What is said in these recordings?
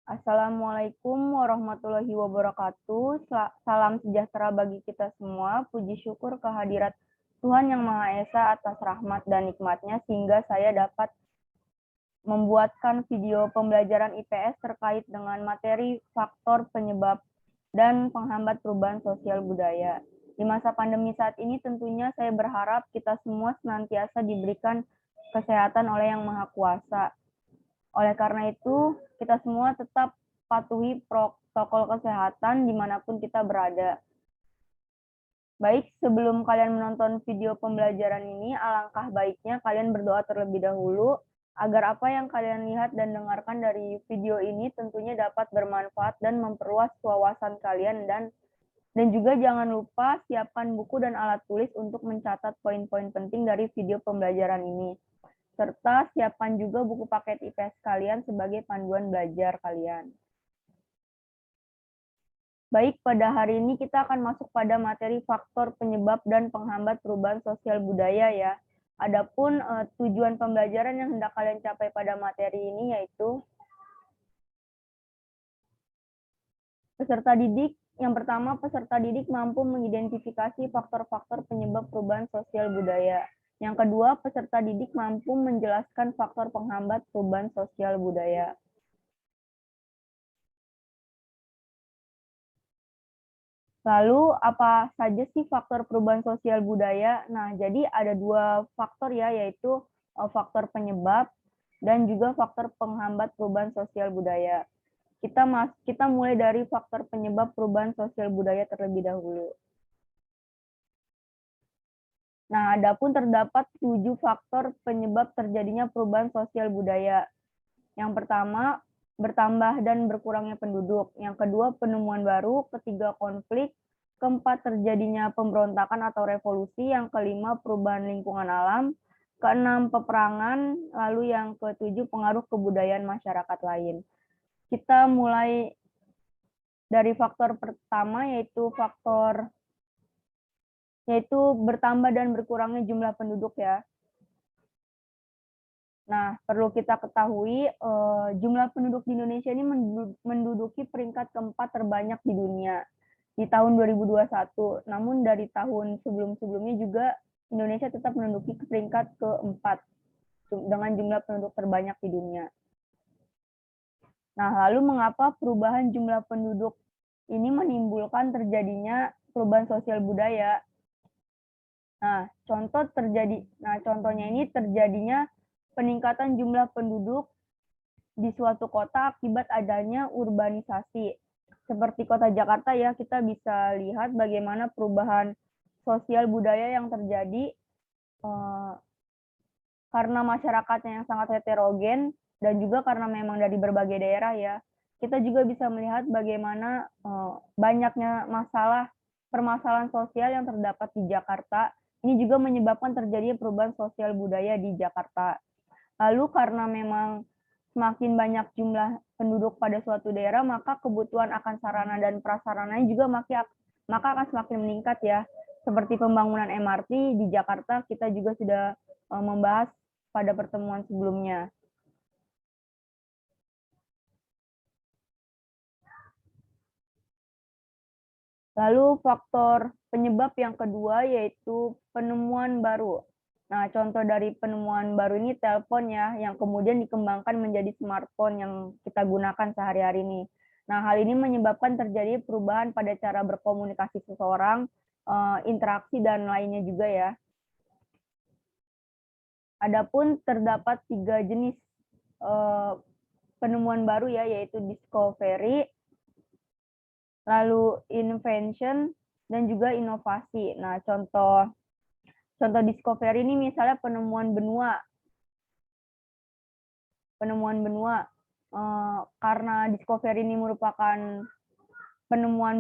Assalamualaikum warahmatullahi wabarakatuh. Salam sejahtera bagi kita semua. Puji syukur kehadirat Tuhan Yang Maha Esa atas rahmat dan nikmatnya sehingga saya dapat membuatkan video pembelajaran IPS terkait dengan materi faktor penyebab dan penghambat perubahan sosial budaya. Di masa pandemi saat ini tentunya saya berharap kita semua senantiasa diberikan kesehatan oleh Yang Maha Kuasa. Oleh karena itu, kita semua tetap patuhi protokol kesehatan dimanapun kita berada. Baik, sebelum kalian menonton video pembelajaran ini, alangkah baiknya kalian berdoa terlebih dahulu, agar apa yang kalian lihat dan dengarkan dari video ini tentunya dapat bermanfaat dan memperluas wawasan kalian, dan juga jangan lupa siapkan buku dan alat tulis untuk mencatat poin-poin penting dari video pembelajaran ini. Serta siapkan juga buku paket IPS kalian sebagai panduan belajar kalian. Baik, pada hari ini kita akan masuk pada materi faktor penyebab dan penghambat perubahan sosial budaya ya. Adapun tujuan pembelajaran yang hendak kalian capai pada materi ini yaitu peserta didik. Yang pertama, peserta didik mampu mengidentifikasi faktor-faktor penyebab perubahan sosial budaya. Yang kedua, peserta didik mampu menjelaskan faktor penghambat perubahan sosial budaya. Lalu, apa saja sih faktor perubahan sosial budaya? Nah, jadi ada dua faktor ya, yaitu faktor penyebab dan juga faktor penghambat perubahan sosial budaya. Kita mulai dari faktor penyebab perubahan sosial budaya terlebih dahulu. Nah, adapun terdapat 7 faktor penyebab terjadinya perubahan sosial budaya. Yang pertama, bertambah dan berkurangnya penduduk. Yang kedua, penemuan baru. Ketiga, konflik. Keempat, terjadinya pemberontakan atau revolusi. Yang kelima, perubahan lingkungan alam. Keenam, peperangan. Lalu yang ketujuh, pengaruh kebudayaan masyarakat lain. Kita mulai dari faktor pertama, yaitu bertambah dan berkurangnya jumlah penduduk ya. Nah, perlu kita ketahui jumlah penduduk di Indonesia ini menduduki peringkat keempat terbanyak di dunia di tahun 2021. Namun dari tahun sebelum-sebelumnya juga Indonesia tetap menduduki peringkat keempat dengan jumlah penduduk terbanyak di dunia. Nah, lalu mengapa perubahan jumlah penduduk ini menimbulkan terjadinya perubahan sosial budaya? Nah, contohnya ini terjadinya peningkatan jumlah penduduk di suatu kota akibat adanya urbanisasi. Seperti kota Jakarta ya, kita bisa lihat bagaimana perubahan sosial budaya yang terjadi karena masyarakatnya yang sangat heterogen dan juga karena memang dari berbagai daerah ya. Kita juga bisa melihat bagaimana banyaknya permasalahan sosial yang terdapat di Jakarta. Ini juga menyebabkan terjadinya perubahan sosial budaya di Jakarta. Lalu karena memang semakin banyak jumlah penduduk pada suatu daerah, maka kebutuhan akan sarana dan prasarananya juga akan semakin meningkat ya. Seperti pembangunan MRT di Jakarta, kita juga sudah membahas pada pertemuan sebelumnya. Lalu faktor penyebab yang kedua yaitu penemuan baru. Nah, contoh dari penemuan baru ini telepon ya, yang kemudian dikembangkan menjadi smartphone yang kita gunakan sehari-hari ini. Nah, hal ini menyebabkan terjadi perubahan pada cara berkomunikasi seseorang, interaksi, dan lainnya juga ya. Adapun terdapat 3 jenis penemuan baru ya, yaitu discovery, lalu invention, dan juga inovasi. Nah, contoh discovery ini misalnya penemuan benua. Karena discovery ini merupakan penemuan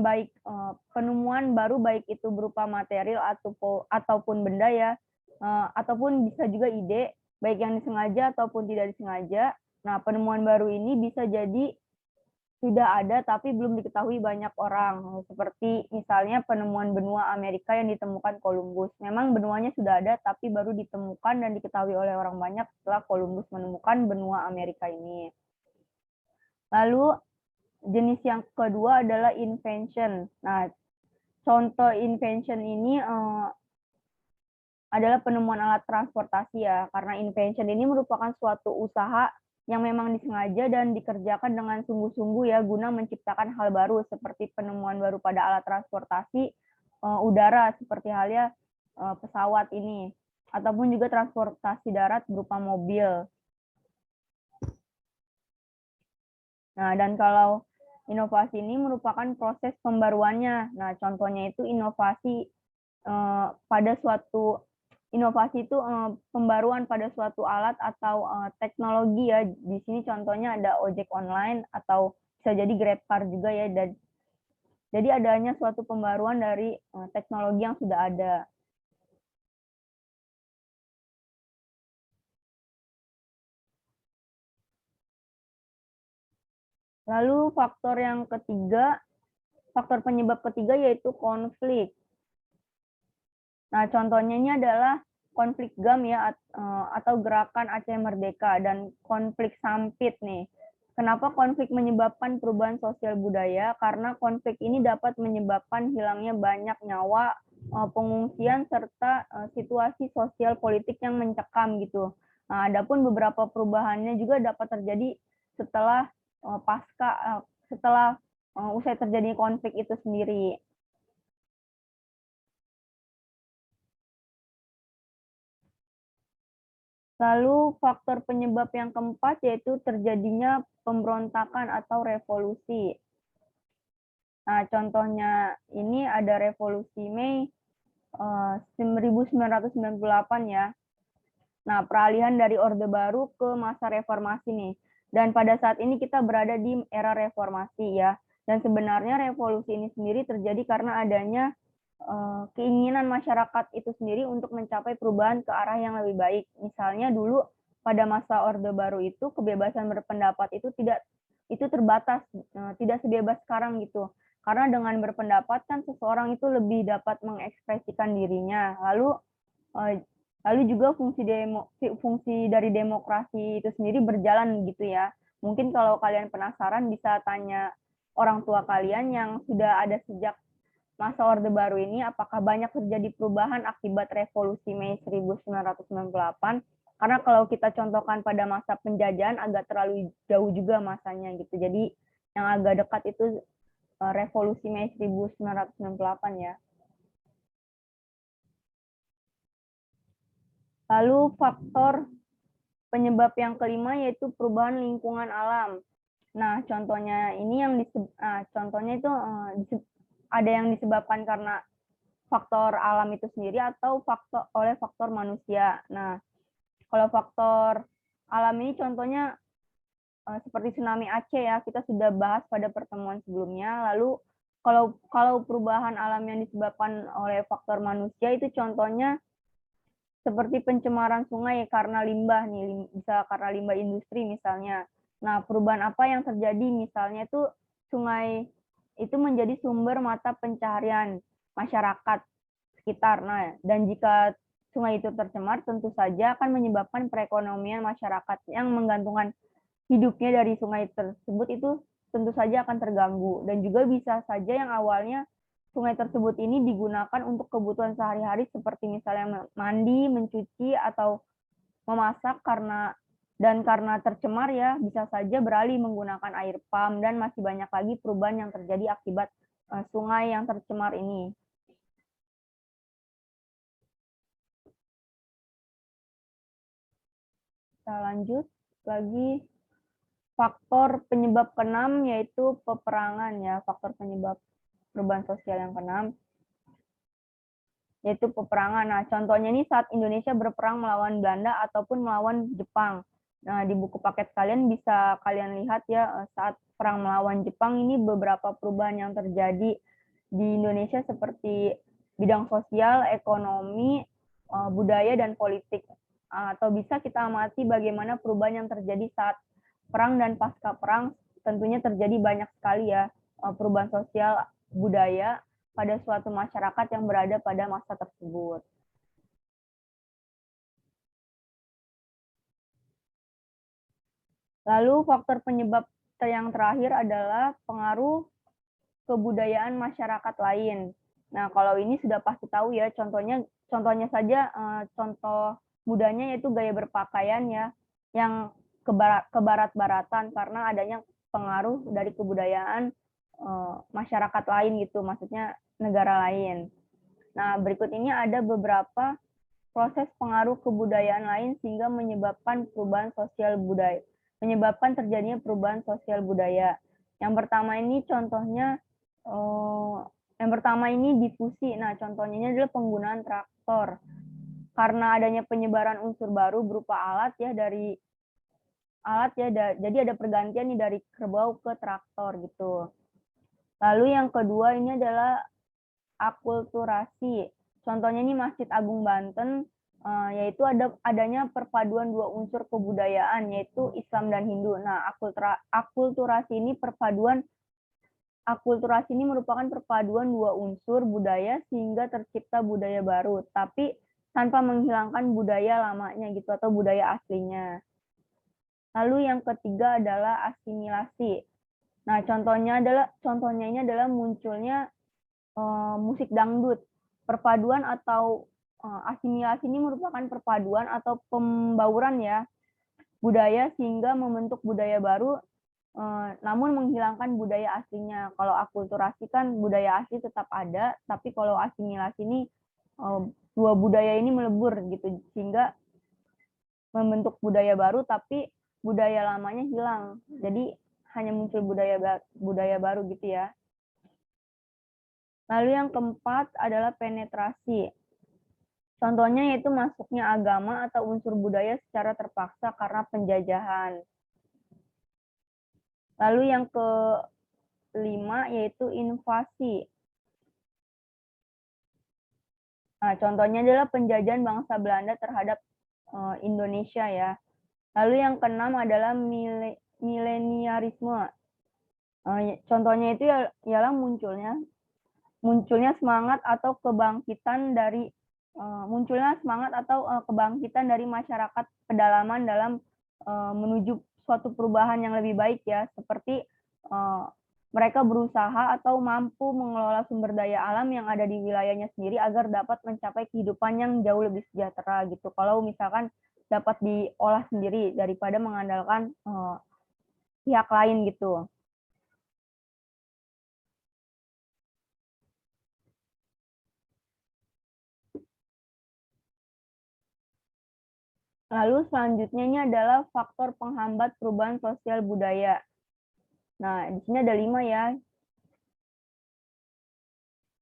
baru baik itu berupa material ataupun benda ya, ataupun bisa juga ide, baik yang disengaja ataupun tidak disengaja. Nah, penemuan baru ini bisa jadi sudah ada tapi belum diketahui banyak orang, seperti misalnya penemuan benua Amerika yang ditemukan Columbus. Memang benuanya sudah ada tapi baru ditemukan dan diketahui oleh orang banyak setelah Columbus menemukan benua Amerika ini. Lalu jenis yang kedua adalah invention. Nah, contoh invention ini adalah penemuan alat transportasi ya, karena invention ini merupakan suatu usaha yang memang disengaja dan dikerjakan dengan sungguh-sungguh ya guna menciptakan hal baru seperti penemuan baru pada alat transportasi udara seperti halnya pesawat ini ataupun juga transportasi darat berupa mobil. Nah, dan kalau inovasi ini merupakan proses pembaruannya. Nah, contohnya itu inovasi pada suatu inovasi itu pembaruan pada suatu alat atau teknologi ya. Di sini contohnya ada ojek online atau bisa jadi GrabCar juga ya. Dan jadi adanya suatu pembaruan dari teknologi yang sudah ada. Lalu faktor yang ketiga, faktor penyebab ketiga yaitu konflik. Nah, contohnya ini adalah konflik GAM ya atau gerakan Aceh Merdeka dan konflik Sampit nih. Kenapa konflik menyebabkan perubahan sosial budaya? Karena konflik ini dapat menyebabkan hilangnya banyak nyawa, pengungsian serta situasi sosial politik yang mencekam gitu. Nah, adapun beberapa perubahannya juga dapat terjadi setelah setelah usai terjadi konflik itu sendiri. Lalu faktor penyebab yang keempat yaitu terjadinya pemberontakan atau revolusi. Nah, contohnya ini ada revolusi Mei 1998 ya. Nah, peralihan dari Orde Baru ke masa reformasi nih. Dan pada saat ini kita berada di era reformasi ya. Dan sebenarnya revolusi ini sendiri terjadi karena adanya keinginan masyarakat itu sendiri untuk mencapai perubahan ke arah yang lebih baik. Misalnya dulu pada masa Orde Baru itu kebebasan berpendapat itu terbatas, tidak sebebas sekarang gitu. Karena dengan berpendapat kan seseorang itu lebih dapat mengekspresikan dirinya. Lalu juga fungsi dari demokrasi itu sendiri berjalan gitu ya. Mungkin kalau kalian penasaran bisa tanya orang tua kalian yang sudah ada sejak masa Orde Baru ini, apakah banyak terjadi perubahan akibat revolusi Mei 1998? Karena kalau kita contohkan pada masa penjajahan agak terlalu jauh juga masanya gitu. Jadi yang agak dekat itu revolusi Mei 1998 ya. Lalu faktor penyebab yang kelima yaitu perubahan lingkungan alam. Nah, contohnya ini contohnya itu ada yang disebabkan karena faktor alam itu sendiri atau faktor manusia. Nah, kalau faktor alam ini contohnya seperti tsunami Aceh ya, kita sudah bahas pada pertemuan sebelumnya. Lalu kalau perubahan alam yang disebabkan oleh faktor manusia itu contohnya seperti pencemaran sungai karena limbah nih, bisa karena limbah industri misalnya. Nah, perubahan apa yang terjadi misalnya itu sungai itu menjadi sumber mata pencaharian masyarakat sekitar. Nah, dan jika sungai itu tercemar, tentu saja akan menyebabkan perekonomian masyarakat yang menggantungkan hidupnya dari sungai tersebut itu tentu saja akan terganggu. Dan juga bisa saja yang awalnya sungai tersebut ini digunakan untuk kebutuhan sehari-hari seperti misalnya mandi, mencuci, atau memasak karena tercemar ya bisa saja beralih menggunakan air pump dan masih banyak lagi perubahan yang terjadi akibat sungai yang tercemar ini. Kita lanjut lagi faktor penyebab keenam yaitu peperangan ya, faktor penyebab perubahan sosial yang keenam yaitu peperangan. Nah, contohnya ini saat Indonesia berperang melawan Belanda ataupun melawan Jepang. Nah, di buku paket kalian bisa kalian lihat ya saat perang melawan Jepang ini beberapa perubahan yang terjadi di Indonesia seperti bidang sosial, ekonomi, budaya, dan politik. Atau bisa kita amati bagaimana perubahan yang terjadi saat perang dan pasca perang tentunya terjadi banyak sekali ya perubahan sosial budaya pada suatu masyarakat yang berada pada masa tersebut. Lalu faktor penyebab yang terakhir adalah pengaruh kebudayaan masyarakat lain. Nah, kalau ini sudah pasti tahu ya, contohnya saja contoh mudanya yaitu gaya berpakaian ya, yang kebarat-baratan karena adanya pengaruh dari kebudayaan masyarakat lain gitu, maksudnya negara lain. Nah, berikut ini ada beberapa proses pengaruh kebudayaan lain sehingga menyebabkan terjadinya perubahan sosial budaya. Yang pertama ini contohnya, yang pertama ini difusi. Nah, contohnya ini adalah penggunaan traktor. Karena adanya penyebaran unsur baru berupa alat ya, jadi ada pergantian nih dari kerbau ke traktor gitu. Lalu yang kedua ini adalah akulturasi. Contohnya ini Masjid Agung Banten, yaitu adanya perpaduan dua unsur kebudayaan, yaitu Islam dan Hindu. Nah, akulturasi ini merupakan perpaduan dua unsur budaya sehingga tercipta budaya baru, tapi tanpa menghilangkan budaya lamanya gitu atau budaya aslinya. Lalu yang ketiga adalah asimilasi. Nah, contohnya ini adalah munculnya musik dangdut. Perpaduan atau asimilasi ini merupakan perpaduan atau pembauran ya budaya sehingga membentuk budaya baru, namun menghilangkan budaya aslinya. Kalau akulturasi kan budaya asli tetap ada, tapi kalau asimilasi ini dua budaya ini melebur gitu sehingga membentuk budaya baru tapi budaya lamanya hilang. Jadi hanya muncul budaya baru gitu ya. Lalu yang keempat adalah penetrasi. Contohnya yaitu masuknya agama atau unsur budaya secara terpaksa karena penjajahan. Lalu yang kelima yaitu invasi. Nah, contohnya adalah penjajahan bangsa Belanda terhadap Indonesia ya. Lalu yang keenam adalah mileniarisme. Contohnya itu ialah munculnya semangat atau kebangkitan dari masyarakat pedalaman dalam menuju suatu perubahan yang lebih baik ya, seperti mereka berusaha atau mampu mengelola sumber daya alam yang ada di wilayahnya sendiri agar dapat mencapai kehidupan yang jauh lebih sejahtera gitu. Kalau misalkan dapat diolah sendiri daripada mengandalkan pihak lain gitu. Lalu selanjutnya ini adalah faktor penghambat perubahan sosial budaya. Nah, di sini ada 5 ya.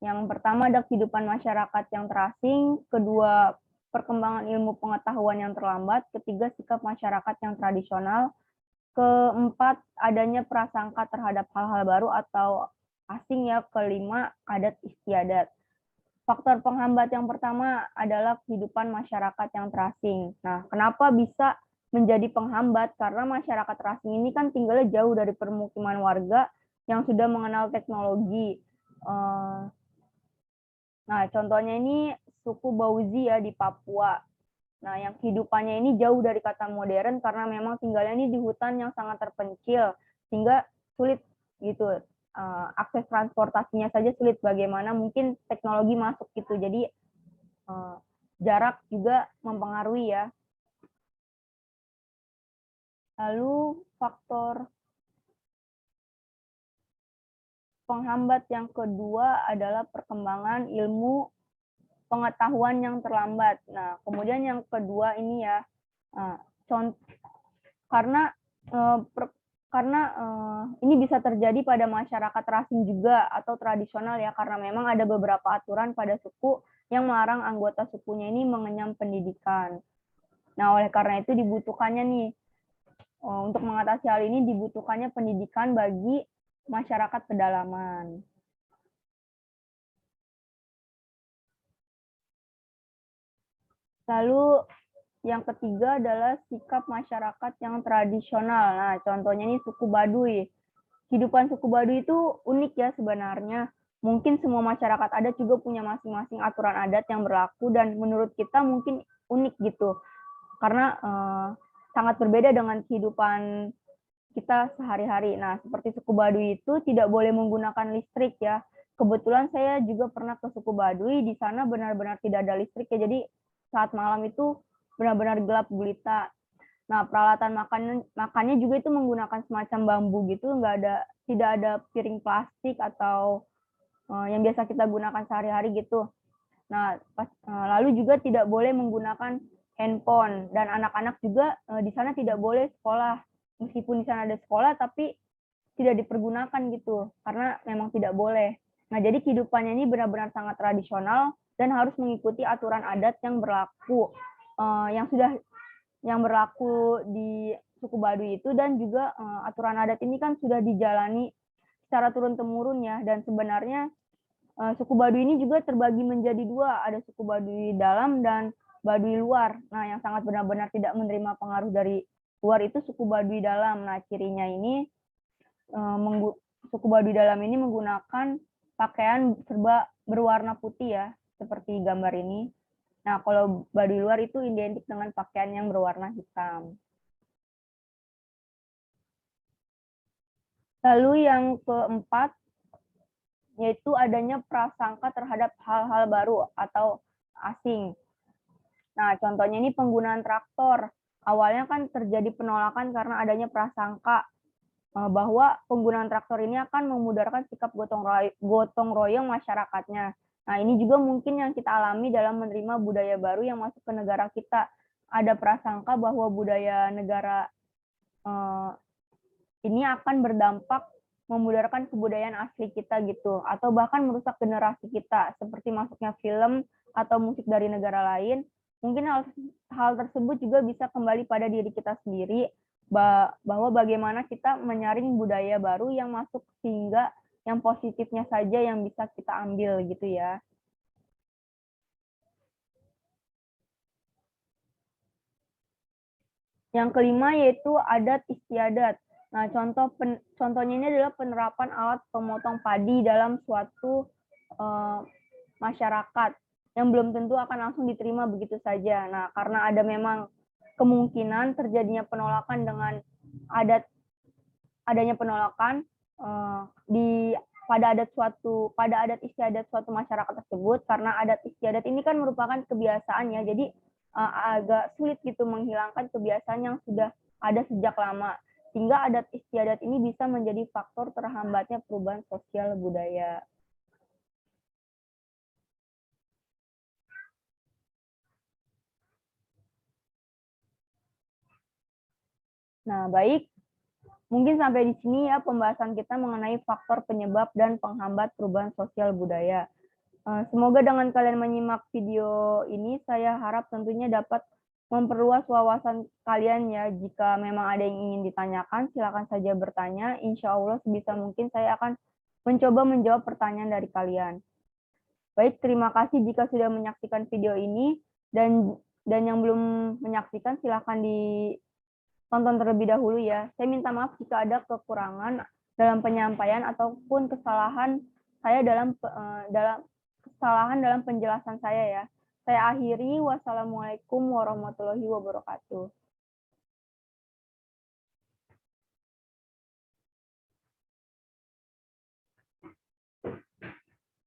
Yang pertama ada kehidupan masyarakat yang terasing, kedua perkembangan ilmu pengetahuan yang terlambat, ketiga sikap masyarakat yang tradisional, keempat adanya prasangka terhadap hal-hal baru atau asing ya, kelima adat istiadat. Faktor penghambat yang pertama adalah kehidupan masyarakat yang terasing. Nah, kenapa bisa menjadi penghambat? Karena masyarakat terasing ini kan tinggalnya jauh dari permukiman warga yang sudah mengenal teknologi. Nah, contohnya ini suku Bauzi ya di Papua. Nah, yang kehidupannya ini jauh dari kata modern karena memang tinggalnya ini di hutan yang sangat terpencil, sehingga sulit gitu. Akses transportasinya saja sulit, bagaimana mungkin teknologi masuk gitu. Jadi jarak juga mempengaruhi ya. Lalu faktor penghambat yang kedua adalah perkembangan ilmu pengetahuan yang terlambat. Nah, kemudian yang kedua ini ya, karena ini bisa terjadi pada masyarakat terasing juga atau tradisional ya, karena memang ada beberapa aturan pada suku yang melarang anggota sukunya ini mengenyam pendidikan. Nah, oleh karena itu dibutuhkannya nih, untuk mengatasi hal ini dibutuhkannya pendidikan bagi masyarakat pedalaman. Lalu yang ketiga adalah sikap masyarakat yang tradisional. Nah, contohnya ini suku Baduy. Kehidupan suku Baduy itu unik ya sebenarnya. Mungkin semua masyarakat adat juga punya masing-masing aturan adat yang berlaku dan menurut kita mungkin unik gitu. Karena sangat berbeda dengan kehidupan kita sehari-hari. Nah, seperti suku Baduy itu tidak boleh menggunakan listrik ya. Kebetulan saya juga pernah ke suku Baduy, di sana benar-benar tidak ada listrik ya. Jadi saat malam itu benar-benar gelap gulita. Nah, peralatan makannya juga itu menggunakan semacam bambu gitu, tidak ada piring plastik atau yang biasa kita gunakan sehari-hari gitu. Nah, lalu juga tidak boleh menggunakan handphone dan anak-anak juga di sana tidak boleh sekolah. Meskipun di sana ada sekolah tapi tidak dipergunakan gitu karena memang tidak boleh. Nah, jadi kehidupannya ini benar-benar sangat tradisional dan harus mengikuti aturan adat yang berlaku yang berlaku di suku Baduy itu, dan juga aturan adat ini kan sudah dijalani secara turun temurun ya. Dan sebenarnya suku Baduy ini juga terbagi menjadi dua, ada suku Baduy dalam dan Baduy luar. Nah, yang sangat benar-benar tidak menerima pengaruh dari luar itu suku Baduy dalam. Nah, cirinya ini suku Baduy dalam ini menggunakan pakaian serba berwarna putih ya, seperti gambar ini. Nah, kalau Baduy luar itu identik dengan pakaian yang berwarna hitam. Lalu yang keempat, yaitu adanya prasangka terhadap hal-hal baru atau asing. Nah, contohnya ini penggunaan traktor. Awalnya kan terjadi penolakan karena adanya prasangka bahwa penggunaan traktor ini akan memudarkan sikap gotong royong masyarakatnya. Nah, ini juga mungkin yang kita alami dalam menerima budaya baru yang masuk ke negara kita. Ada prasangka bahwa budaya negara ini akan berdampak memudarkan kebudayaan asli kita gitu, atau bahkan merusak generasi kita, seperti masuknya film atau musik dari negara lain. Mungkin hal tersebut juga bisa kembali pada diri kita sendiri, bahwa bagaimana kita menyaring budaya baru yang masuk sehingga yang positifnya saja yang bisa kita ambil gitu ya. Yang kelima yaitu adat istiadat. Nah, contohnya ini adalah penerapan alat pemotong padi dalam suatu masyarakat yang belum tentu akan langsung diterima begitu saja. Nah, karena ada memang kemungkinan terjadinya penolakan dengan adanya penolakan pada adat istiadat suatu masyarakat tersebut, karena adat istiadat ini kan merupakan kebiasaan ya. Jadi agak sulit gitu menghilangkan kebiasaan yang sudah ada sejak lama, sehingga adat istiadat ini bisa menjadi faktor terhambatnya perubahan sosial budaya. Nah, baik. Mungkin sampai di sini ya pembahasan kita mengenai faktor penyebab dan penghambat perubahan sosial budaya. Semoga dengan kalian menyimak video ini, saya harap tentunya dapat memperluas wawasan kalian ya. Jika memang ada yang ingin ditanyakan, silakan saja bertanya. Insya Allah sebisa mungkin saya akan mencoba menjawab pertanyaan dari kalian. Baik, terima kasih jika sudah menyaksikan video ini, dan yang belum menyaksikan silakan tonton terlebih dahulu ya. Saya minta maaf jika ada kekurangan dalam penyampaian ataupun kesalahan dalam penjelasan saya ya. Saya akhiri, wassalamualaikum warahmatullahi wabarakatuh.